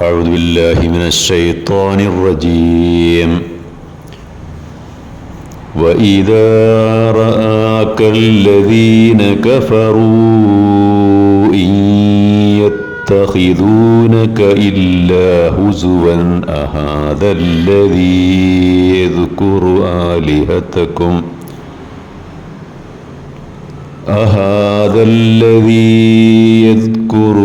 أعوذ بالله من الشيطان الرجيم. وإذا رآك الذين كفروا إن يتخذونك إلا هزوا أهذا الذي يذكر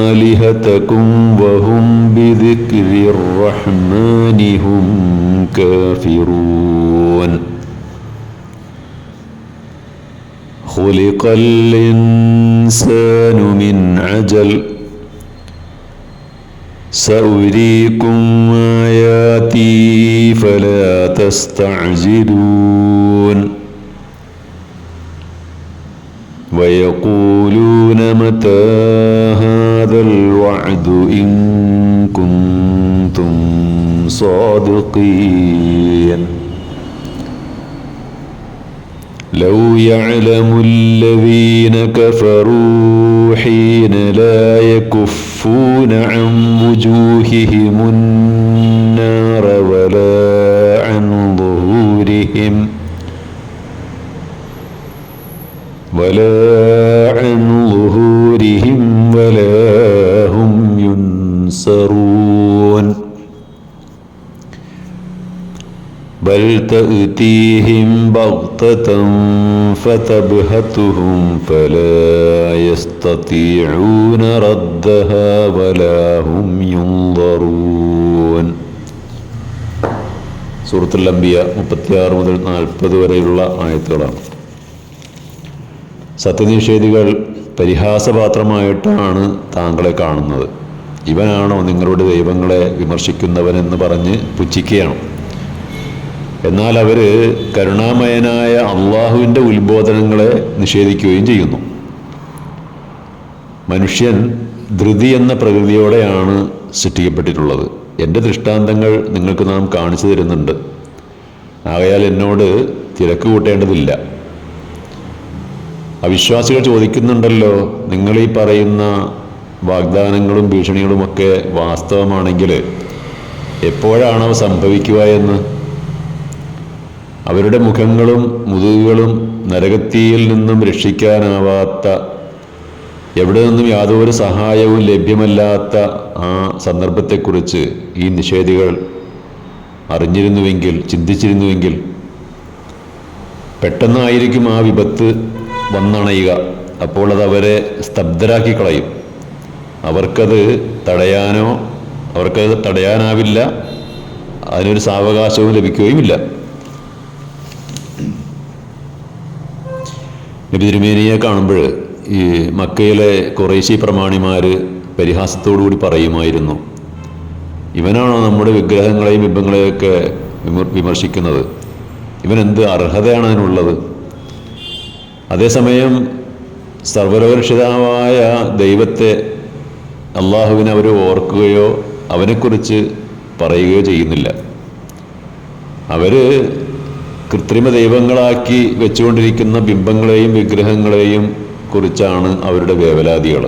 آلهتكم وهم بذكر الرحمن هم كافرون. خلق الإنسان من عجل سأريكم آياتي فلا تستعجلون. ويقولون متى هذا الوعد إن كنتم صادقين. لو يعلم الذين كفروا حين لا يكفون عن وجوههم النار ولا عن ظهورهم ولا هم ينصرون. بل تأتيهم بغتة فتبهتهم فلا يستطيعون ردها ولا هم ينظرون. സൂറത്തുൽ അംബിയ 36 മുതൽ 40 വരെയുള്ള ആയത്തുകളാണ്. സത്യനിഷേധികൾ പരിഹാസപാത്രമായിട്ടാണ് താങ്കളെ കാണുന്നത്. ഇവനാണോ നിങ്ങളുടെ ദൈവങ്ങളെ വിമർശിക്കുന്നവനെന്ന് പറഞ്ഞ് പുച്ഛിക്കുകയാണ്. എന്നാൽ അവർ കരുണാമയനായ അള്ളാഹുവിൻ്റെ ഉത്ബോധനങ്ങളെ നിഷേധിക്കുകയും ചെയ്യുന്നു. മനുഷ്യൻ ധൃതി എന്ന പ്രകൃതിയോടെയാണ് സൃഷ്ടിക്കപ്പെട്ടിട്ടുള്ളത്. എൻ്റെ ദൃഷ്ടാന്തങ്ങൾ നിങ്ങൾക്ക് നാം കാണിച്ചു തരുന്നുണ്ട്. ആകയാൽ എന്നോട് തിരക്ക് കൂട്ടേണ്ടതില്ല. അവിശ്വാസികൾ ചോദിക്കുന്നുണ്ടല്ലോ, നിങ്ങളീ പറയുന്ന വാഗ്ദാനങ്ങളും ഭീഷണികളുമൊക്കെ വാസ്തവമാണെങ്കിൽ എപ്പോഴാണവ സംഭവിക്കുക എന്ന്. അവരുടെ മുഖങ്ങളും മുതുകുകളും നരകത്തിയിൽ നിന്നും രക്ഷിക്കാനാവാത്ത, എവിടെ നിന്നും യാതൊരു സഹായവും ലഭ്യമല്ലാത്ത ആ സന്ദർഭത്തെക്കുറിച്ച് ഈ നിഷേധികൾ അറിഞ്ഞിരുന്നുവെങ്കിൽ, ചിന്തിച്ചിരുന്നുവെങ്കിൽ പെട്ടെന്നായിരിക്കും ആ വിപത്ത് വന്നണയുക. അപ്പോൾ അത് അവരെ സ്തബ്ധരാക്കി കളയും. അവർക്കത് തടയാനാവില്ല. അതിനൊരു സാവകാശവും ലഭിക്കുകയുമില്ല. നബി തിരുമേനിയെ കാണുമ്പോൾ ഈ മക്കയിലെ ഖുറൈശി പ്രമാണിമാർ പരിഹാസത്തോടുകൂടി പറയുമായിരുന്നു, ഇവനാണോ നമ്മുടെ വിഗ്രഹങ്ങളെയും ബിംബങ്ങളെയൊക്കെ വിമർശിക്കുന്നത്? ഇവനെന്ത് അർഹതയാണ് അതിനുള്ളത്? അതേസമയം സർവലോകരക്ഷിതാവായ ദൈവത്തെ, അള്ളാഹുവിനെ അവർ ഓർക്കുകയോ അവനെക്കുറിച്ച് പറയുകയോ ചെയ്യുന്നില്ല. അവർ കൃത്രിമ ദൈവങ്ങളാക്കി വെച്ചുകൊണ്ടിരിക്കുന്ന ബിംബങ്ങളെയും വിഗ്രഹങ്ങളെയും കുറിച്ചാണ് അവരുടെ വേവലാതികൾ.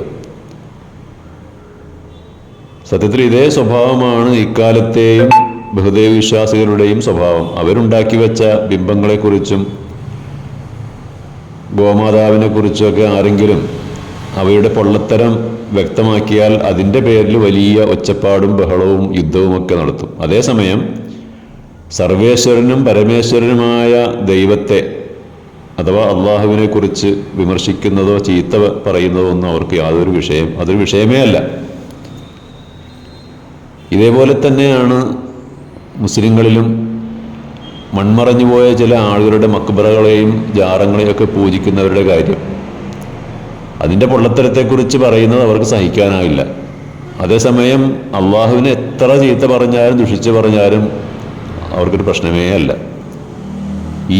സത്യത്തിൽ ഇതേ സ്വഭാവമാണ് ഇക്കാലത്തെയും ബഹുദൈവ വിശ്വാസികളുടെയും സ്വഭാവം. അവരുണ്ടാക്കി വെച്ച ബിംബങ്ങളെക്കുറിച്ചും ഗോമാതാവിനെ കുറിച്ചൊക്കെ ആരെങ്കിലും അവയുടെ പൊള്ളത്തരം വ്യക്തമാക്കിയാൽ അതിൻ്റെ പേരിൽ വലിയ ഒച്ചപ്പാടും ബഹളവും യുദ്ധവുമൊക്കെ നടത്തും. അതേസമയം സർവേശ്വരനും പരമേശ്വരനുമായ ദൈവത്തെ അഥവാ അള്ളാഹുവിനെ കുറിച്ച് വിമർശിക്കുന്നതോ ചീത്ത പറയുന്നതോ ഒന്നും അവർക്ക് അതൊരു വിഷയമേ അല്ല. ഇതേപോലെ തന്നെയാണ് മുസ്ലിങ്ങളിലും മൺമറഞ്ഞുപോയ ചില ആളുകളുടെ മക്ബറകളെയും ജാറങ്ങളെയും ഒക്കെ പൂജിക്കുന്നവരുടെ കാര്യം. അതിൻ്റെ പൊള്ളത്തരത്തെക്കുറിച്ച് പറയുന്നത് അവർക്ക് സഹിക്കാനാവില്ല. അതേസമയം അള്ളാഹുവിനെ എത്ര ചീത്ത പറഞ്ഞാലും ദുഷിച്ച് പറഞ്ഞാലും അവർക്കൊരു പ്രശ്നമേ അല്ല.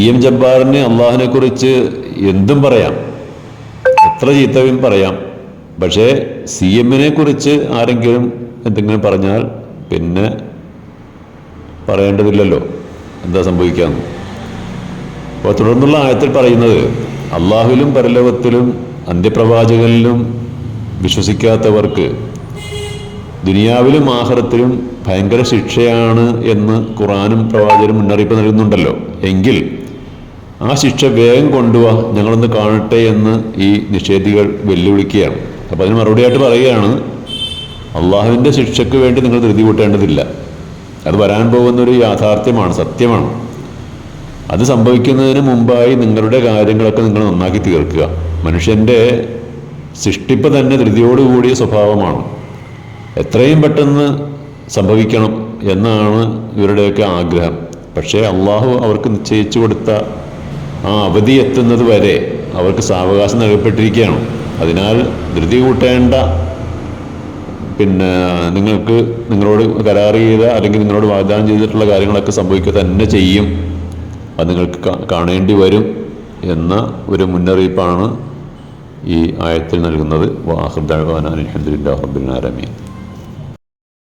എം ജബ്ബാറിന് അള്ളാഹുവിനെക്കുറിച്ച് എന്തും പറയാം, എത്ര ചീത്തയും പറയാം. പക്ഷേ CM-നെ കുറിച്ച് ആരെങ്കിലും എന്തെങ്കിലും പറഞ്ഞാൽ പിന്നെ പറയേണ്ടതില്ലല്ലോ, എന്താ സംഭവിക്കാമെന്ന്. അപ്പോൾ തുടർന്നുള്ള ആയത്തിൽ പറയുന്നത്, അള്ളാഹുവിലും പരലോകത്തിലും അന്ത്യപ്രവാചകനിലും വിശ്വസിക്കാത്തവർക്ക് ദുനിയാവിലും ആഖിറത്തിലും ഭയങ്കര ശിക്ഷയാണ് എന്ന് ഖുർആനും പ്രവാചകരും മുന്നറിയിപ്പ് നൽകുന്നുണ്ടല്ലോ. എങ്കിൽ ആ ശിക്ഷ വേഗം കൊണ്ടുപോവാ, ഞങ്ങളൊന്ന് കാണട്ടെ എന്ന് ഈ നിഷേധികൾ വെല്ലുവിളിക്കുകയാണ്. അപ്പോൾ അതിന് മറുപടിയായിട്ട് പറയുകയാണ്, അള്ളാഹുവിൻ്റെ ശിക്ഷയ്ക്ക് വേണ്ടി നിങ്ങൾ ധൃതി കൂട്ടേണ്ടതില്ല. അത് വരാൻ പോകുന്നൊരു യാഥാർത്ഥ്യമാണ്, സത്യമാണ്. അത് സംഭവിക്കുന്നതിന് മുമ്പായി നിങ്ങളുടെ കാര്യങ്ങളൊക്കെ നിങ്ങൾ നന്നാക്കി തീർക്കുക. മനുഷ്യൻ്റെ സൃഷ്ടിപ്പ് തന്നെ ധൃതിയോടുകൂടിയ സ്വഭാവമാണ്. എത്രയും പെട്ടെന്ന് സംഭവിക്കണം എന്നാണ് ഇവരുടെയൊക്കെ ആഗ്രഹം. പക്ഷേ അള്ളാഹു അവർക്ക് നിശ്ചയിച്ചു കൊടുത്ത ആ അവധി എത്തുന്നത് വരെ അവർക്ക് സാവകാശം നൽകപ്പെട്ടിരിക്കുകയാണ്. അതിനാൽ ധൃതി കൂട്ടേണ്ട, നിങ്ങളോട് കരാർ ചെയ്ത അല്ലെങ്കിൽ നിങ്ങളോട് വാഗ്ദാനം ചെയ്തിട്ടുള്ള കാര്യങ്ങളൊക്കെ സംഭവിക്കുക തന്നെ ചെയ്യും, അത് നിങ്ങൾക്ക് കാണേണ്ടി വരും എന്ന ഒരു മുന്നറിയിപ്പാണ് ഈ ആയത്തിൽ നൽകുന്നത്. വആഖിറു ദഅ്വാനാ അൽഹംദുലില്ലാഹി റബ്ബിൽ ആലമീൻ.